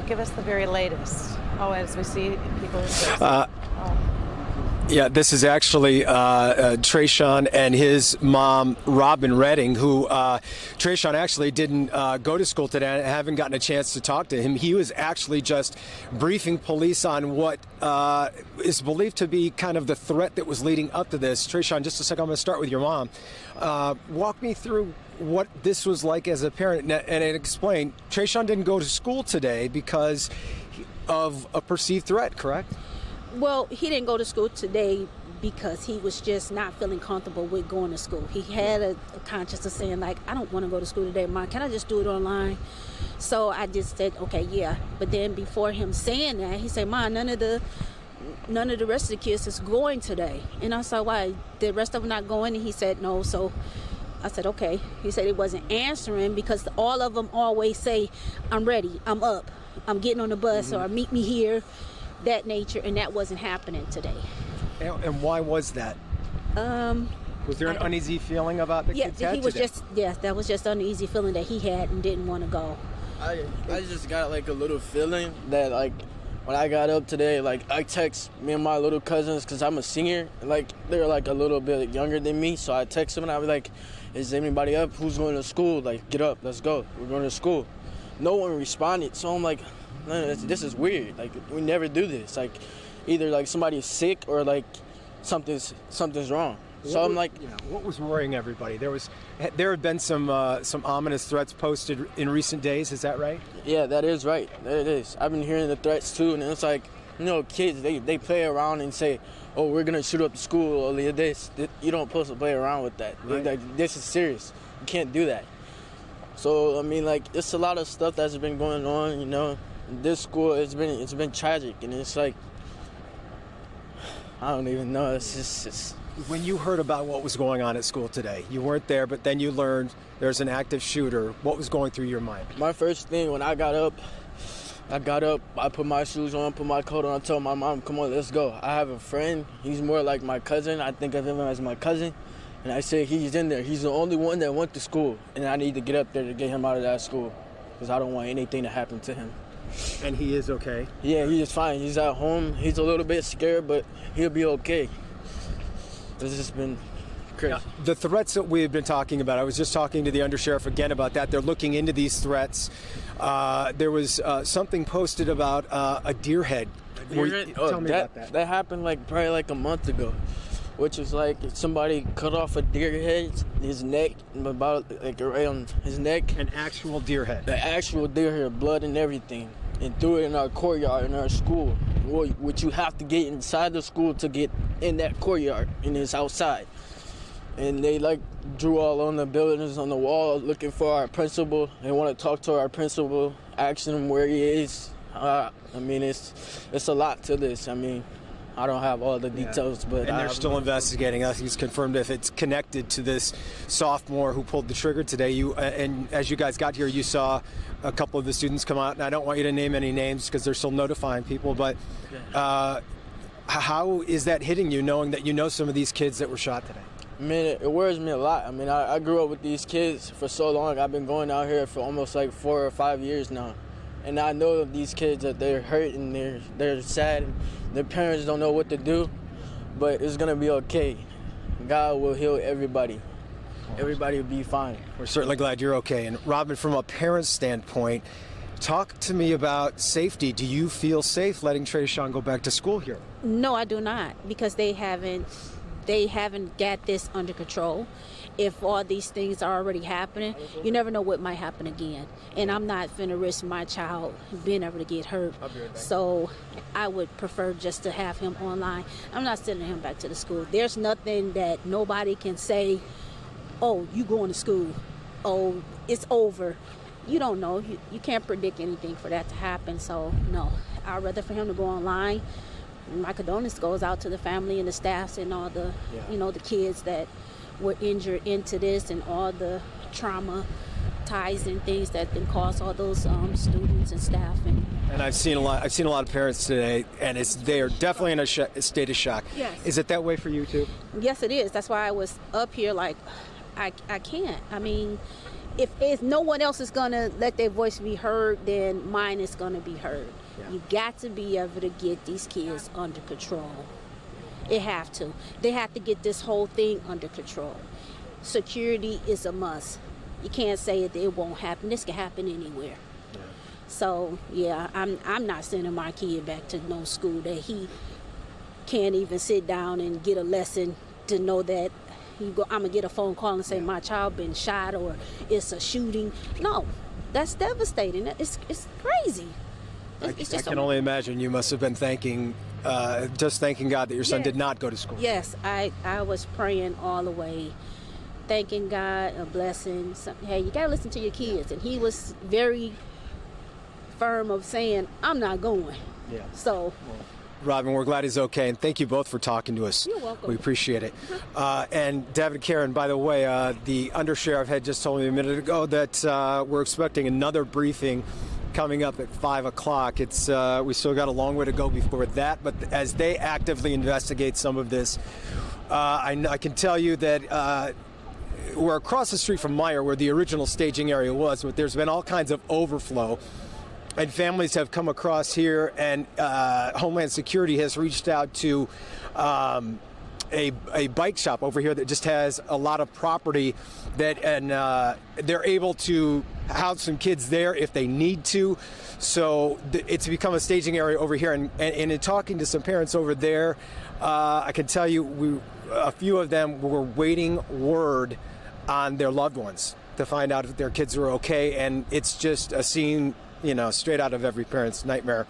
Give us the very latest. Oh, as we see people. Yeah, this is actually Trayshawn and his mom, Robin Redding, who Trayshawn actually didn't go to school today. I haven't gotten a chance to talk to him. He was actually just briefing police on what is believed to be kind of the threat that was leading up to this. Trayshawn, just a second, I'm going to start with your mom. Walk me through what this was like as a parent and explain. Trayshawn didn't go to school today because of a perceived threat, correct? Well, he didn't go to school today because he was just not feeling comfortable with going to school. He had a conscience of saying, like, I don't want to go to school today, Mom. Can I just do it online? So I just said, okay, yeah. But then before him saying that, he said, Mom, none of the rest of the kids is going today. And I said, why? The rest of them not going? And he said, no. So I said, okay. He said he wasn't answering because all of them always say, I'm ready, I'm up, I'm getting on the bus, or meet me here. That nature, and that wasn't happening today. And why was that? Was there an uneasy feeling about the kids? He was today? That was just an uneasy feeling that he had and didn't want to go. I just got like a little feeling that like when I got up today, like I text me and my little cousins because I'm a senior, like they're like a little bit younger than me, so I text them and I was like, is anybody up? Who's going to school? Like, get up, let's go, we're going to school. No one responded, so I'm like, no, this is weird. Like, we never do this. Like, either like somebody's sick or like something's wrong. So I'm like, what was worrying everybody? There had been some ominous threats posted in recent days. Is that right? Yeah, that is right. That it is. I've been hearing the threats too, and it's like, kids they play around and say, oh, we're gonna shoot up the school or this. You don't supposed to play around with that. Right. Like, this is serious. You can't do that. So I mean, like, it's a lot of stuff that's been going on. This school, it's been tragic, and it's like, I don't even know. It's just. When you heard about what was going on at school today, you weren't there, but then you learned there's an active shooter. What was going through your mind? My first thing when I got up, I put my shoes on, put my coat on, I told my mom, come on, let's go. I have a friend, he's more like my cousin. I think of him as my cousin. And I said, he's in there. He's the only one that went to school, and I need to get up there to get him out of that school because I don't want anything to happen to him. And he is okay? Yeah, he is fine. He's at home. He's a little bit scared, but he'll be okay. This has been crazy. Now, the threats that we've been talking about, I was just talking to the undersheriff again about that. They're looking into these threats. There was something posted about a deer head. Tell me about that. That happened probably like a month ago, which was like somebody cut off a deer head, his neck, about like around his neck. An actual deer head. The actual deer head, blood and everything, and threw it in our courtyard in our school. Which you have to get inside the school to get in that courtyard, and it's outside. And they drew all on the buildings on the wall looking for our principal. They want to talk to our principal, asking him where he is. I mean, it's a lot to this. I mean, I don't have all the details, but they're still investigating. Nothing's confirmed if it's connected to this sophomore who pulled the trigger today. And as you guys got here, you saw a couple of the students come out, and I don't want you to name any names because they're still notifying people. But how is that hitting you, knowing that you know some of these kids that were shot today? I mean, it worries me a lot. I mean, I grew up with these kids for so long. I've been going out here for almost 4 or 5 years now. And I know these kids that they're hurt and they're sad. And their parents don't know what to do, but it's gonna be okay. God will heal everybody. Everybody will be fine. We're certainly glad you're okay. And Robin, from a parent's standpoint, talk to me about safety. Do you feel safe letting Trayshawn go back to school here? No, I do not, because they haven't got this under control. If all these things are already happening, you never know what might happen again. And I'm not finna risk my child being able to get hurt. So I would prefer just to have him online. I'm not sending him back to the school. There's nothing that nobody can say, oh, you going to school. Oh, it's over. You don't know. You can't predict anything for that to happen. So no, I'd rather for him to go online. My condolence goes out to the family and the staffs and all the, the kids that were injured into this, and all the trauma ties and things that can cause all those students and staff. And I've seen a lot of parents today, and they are definitely in a state of shock. Yes. Is it that way for you too? Yes, it is. That's why I was up here. I can't. I mean, if no one else is gonna let their voice be heard, then mine is gonna be heard. You got to be able to get these kids under control. They have to. They have to get this whole thing under control. Security is a must. You can't say it won't happen. This can happen anywhere. So yeah, I'm not sending my kid back to no school that he can't even sit down and get a lesson to know that I'm gonna get a phone call and say my child been shot or it's a shooting. No, that's devastating. It's crazy. It's I just can only imagine you must have been thanking God that your son did not go to school. Yes, I was praying all the way, thanking God, a blessing. Hey, you gotta listen to your kids, and he was very firm of saying, I'm not going. Yeah. So. Robin, we're glad he's okay, and thank you both for talking to us. You're welcome. We appreciate it. And David, Karen, by the way, the undersheriff had just told me a minute ago that we're expecting another briefing coming up at 5 o'clock. It's we still got a long way to go before that, but as they actively investigate some of this, I can tell you that we're across the street from Meyer, where the original staging area was, but there's been all kinds of overflow. And families have come across here, and Homeland Security has reached out to a bike shop over here that just has a lot of property and they're able to house some kids there if they need to. So it's become a staging area over here. And in talking to some parents over there, I can tell you a few of them were waiting word on their loved ones to find out if their kids are okay. And it's just a scene, straight out of every parent's nightmare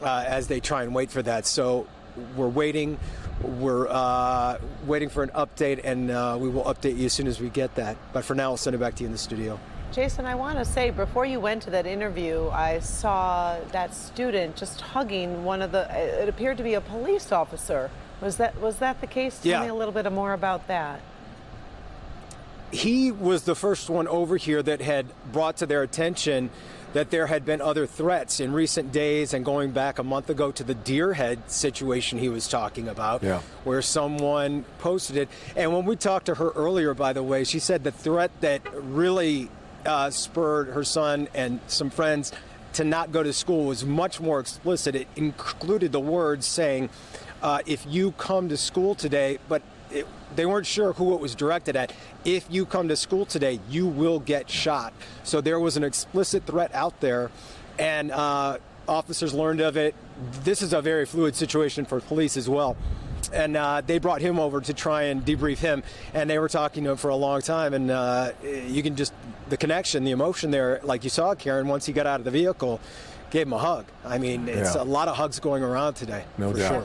as they try and wait for that. So we're waiting. We're waiting for an update, and we will update you as soon as we get that. But for now, I'll send it back to you in the studio. Jason, I want to say, before you went to that interview, I saw that student just hugging it appeared to be a police officer. Was that the case? Yeah. Tell me a little bit more about that. He was the first one over here that had brought to their attention that there had been other threats in recent days, and going back a month ago to the Deerhead situation he was talking about, where someone posted it. And when we talked to her earlier, by the way, she said the threat that really spurred her son and some friends to not go to school was much more explicit. It included the words saying, if you come to school today, but they weren't sure who it was directed at. If you come to school today, you will get shot. So there was an explicit threat out there, and officers learned of it. This is a very fluid situation for police as well. And they brought him over to try and debrief him, and they were talking to him for a long time. And you can just, the connection, the emotion there, like you saw, Karen, once he got out of the vehicle, gave him a hug. I mean, it's a lot of hugs going around today, for sure.